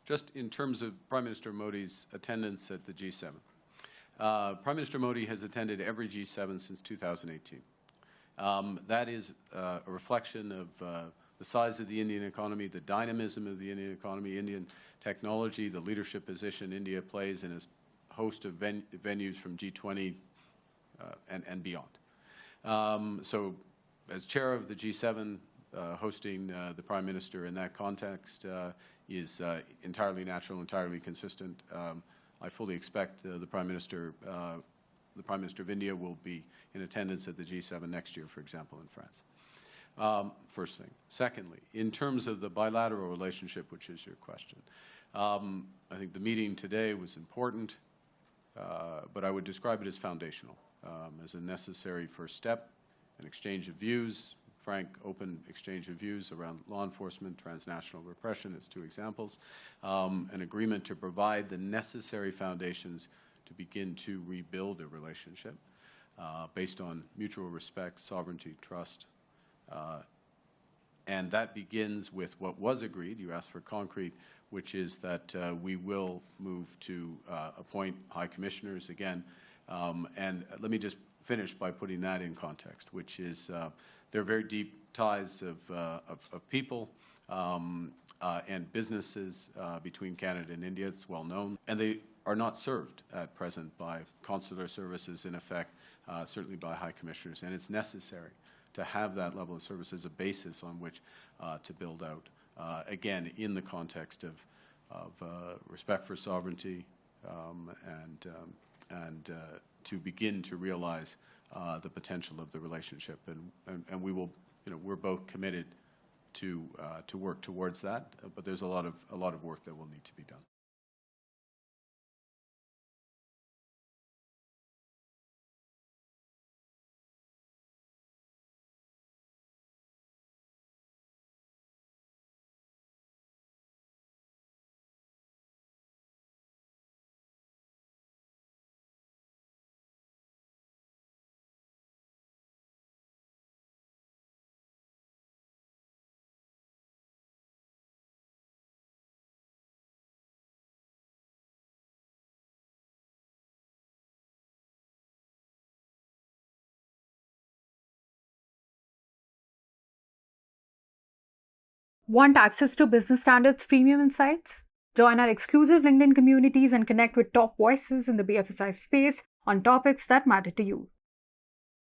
Just in terms of Prime Minister Modi's attendance at the G7. Prime Minister Modi has attended every G7 since 2018. That is a reflection of the size of the Indian economy, the dynamism of the Indian economy, Indian technology, the leadership position India plays in a host of venues from G20 and beyond. So as chair of the G7, hosting the Prime Minister in that context is entirely natural, entirely consistent. I fully expect the Prime Minister of India will be in attendance at the G7 next year, for example, in France. First thing. Secondly, in terms of the bilateral relationship, which is your question, I think the meeting today was important, but I would describe it as foundational, as a necessary first step, an exchange of views, frank, open exchange of views around law enforcement, transnational repression as two examples, an agreement to provide the necessary foundations to begin to rebuild a relationship based on mutual respect, sovereignty, trust. And that begins with what was agreed, you asked for concrete, which is that we will move to appoint high commissioners again. And let me just finish by putting that in context, which is there are very deep ties of people and businesses between Canada and India. It's well known. And they are not served at present by consular services, in effect, certainly by high commissioners. And it's necessary to have that level of service as a basis on which to build out, again, in the context of respect for sovereignty and to begin to realize the potential of the relationship. And we will, we're both committed to work towards that, but there's a lot of work that will need to be done. Want access to business standards premium insights? Join our exclusive LinkedIn communities and connect with top voices in the BFSI space on topics that matter to you.